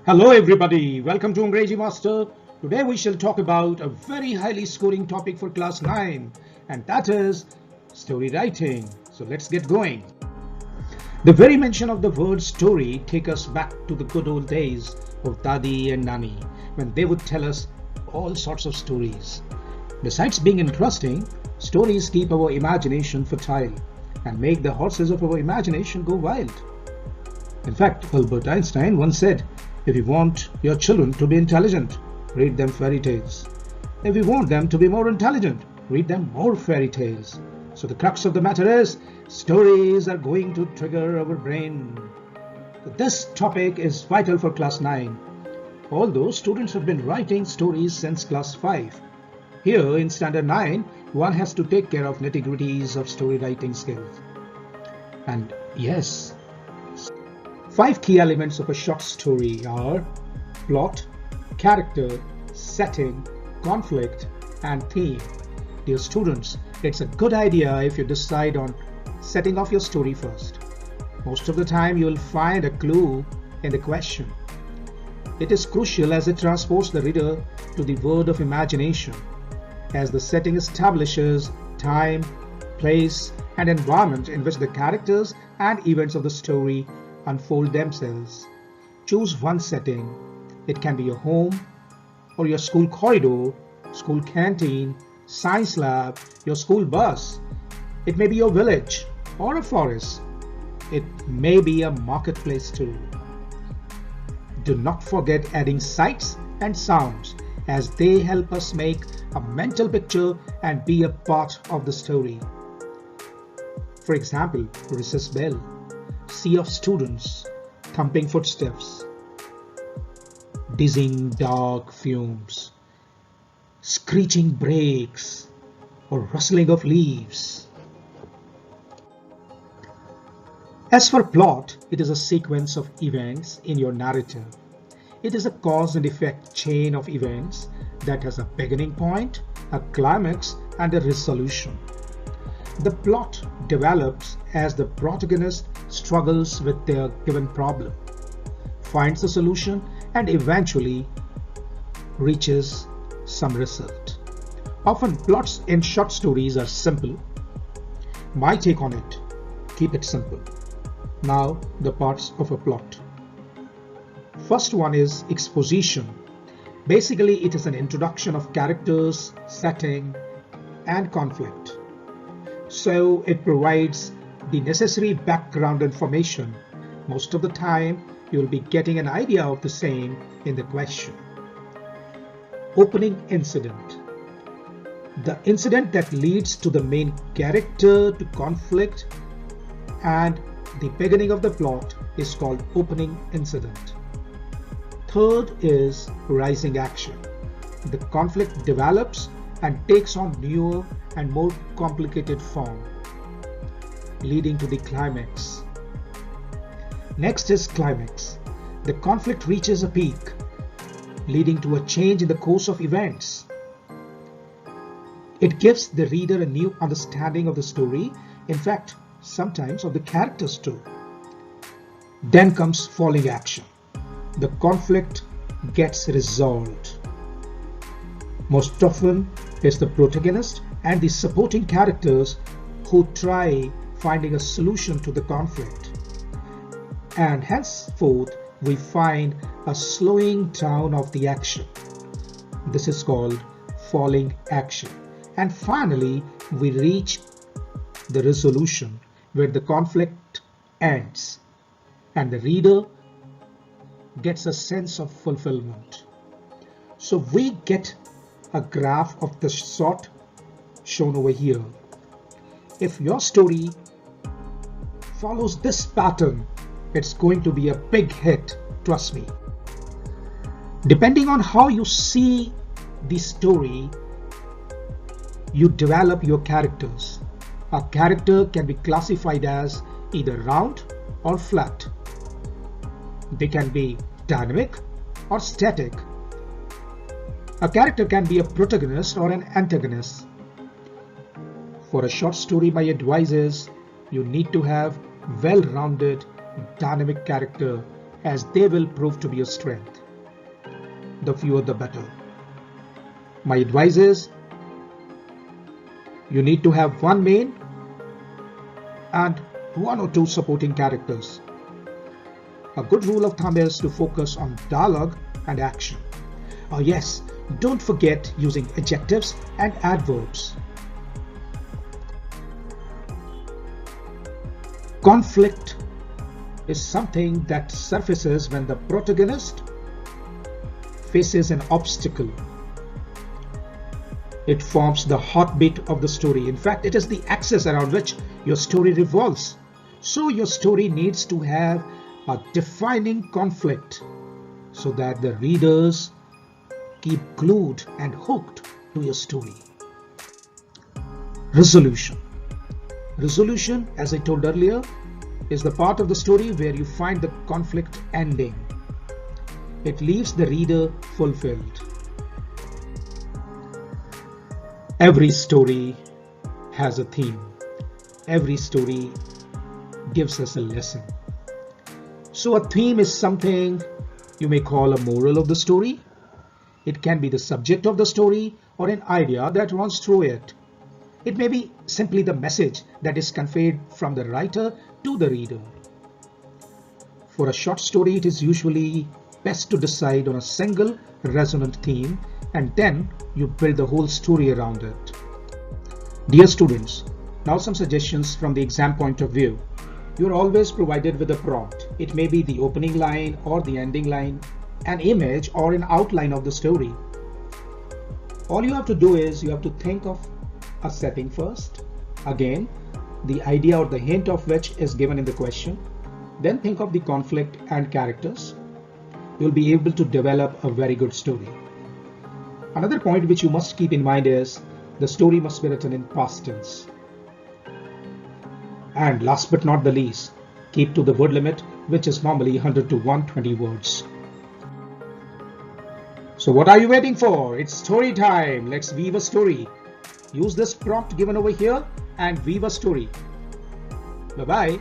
Hello everybody, welcome to Angrejimaster. Today we shall talk about a very highly scoring topic for class 9, and that is story writing. So let's get going. The very mention of the word story take us back to the good old days of Dadi and Nani when they would tell us all sorts of stories. Besides being interesting, stories keep our imagination fertile and make the horses of our imagination go wild. In fact, Albert Einstein once said, if you want your children to be intelligent, read them fairy tales. If you want them to be more intelligent, read them more fairy tales. So the crux of the matter is, stories are going to trigger our brain. This topic is vital for class 9. Although students have been writing stories since class 5. Here in standard 9, one has to take care of nitty-gritties of story writing skills. And yes, 5 key elements of a short story are plot, character, setting, conflict, and theme. Dear students, it's a good idea if you decide on setting off your story first. Most of the time you will find a clue in the question. It is crucial as it transports the reader to the world of imagination, as the setting establishes time, place, and environment in which the characters and events of the story unfold themselves. Choose one setting. It can be your home or your school corridor, school canteen, science lab, your school bus. It may be your village or a forest. It may be a marketplace too. Do not forget adding sights and sounds as they help us make a mental picture and be a part of the story. For example, recess bell, sea of students, thumping footsteps, dizzying dark fumes, screeching brakes, or rustling of leaves. As for plot, it is a sequence of events in your narrative. It is a cause and effect chain of events that has a beginning point, a climax, and a resolution. The plot develops as the protagonist struggles with their given problem, finds a solution, and eventually reaches some result. Often plots in short stories are simple. My take on it, keep it simple. Now the parts of a plot. First one is exposition. Basically it is an introduction of characters, setting, and conflict. So it provides the necessary background information. Most of the time, you will be getting an idea of the same in the question. Opening incident. The incident that leads to the main character to conflict and the beginning of the plot is called opening incident. Third is rising action. The conflict develops and takes on newer and more complicated form, leading to the climax. Next is climax. The conflict reaches a peak, leading to a change in the course of events. It gives the reader a new understanding of the story, in fact, sometimes of the characters too. Then comes falling action. The conflict gets resolved. Most often, it's the protagonist and the supporting characters who try finding a solution to the conflict. And henceforth, we find a slowing down of the action. This is called falling action. And finally, we reach the resolution where the conflict ends and the reader gets a sense of fulfillment. So we get a graph of the sort shown over here. If your story follows this pattern, it's going to be a big hit, trust me. Depending on how you see the story, you develop your characters. A character can be classified as either round or flat. They can be dynamic or static. A character can be a protagonist or an antagonist. For a short story, my advice is you need to have well-rounded, dynamic character as they will prove to be your strength. The fewer the better. My advice is, you need to have one main and one or two supporting characters. A good rule of thumb is to focus on dialogue and action. Oh yes, don't forget using adjectives and adverbs. Conflict is something that surfaces when the protagonist faces an obstacle. It forms the heartbeat of the story. In fact, it is the axis around which your story revolves. So your story needs to have a defining conflict so that the readers keep glued and hooked to your story. Resolution. Resolution, as I told earlier, is the part of the story where you find the conflict ending. It leaves the reader fulfilled. Every story has a theme. Every story gives us a lesson. So a theme is something you may call a moral of the story. It can be the subject of the story or an idea that runs through it. It may be simply the message that is conveyed from the writer to the reader. For a short story, it is usually best to decide on a single resonant theme and then you build the whole story around it. Dear students, now some suggestions from the exam point of view. You are always provided with a prompt. It may be the opening line or the ending line, an image or an outline of the story. All you have to do is you have to think of a setting first. Again, the idea or the hint of which is given in the question. Then think of the conflict and characters. You will be able to develop a very good story. Another point which you must keep in mind is the story must be written in past tense. And last but not the least, keep to the word limit, which is normally 100 to 120 words. So what are you waiting for? It's story time. Let's weave a story. Use this prompt given over here and weave a story. Bye-bye.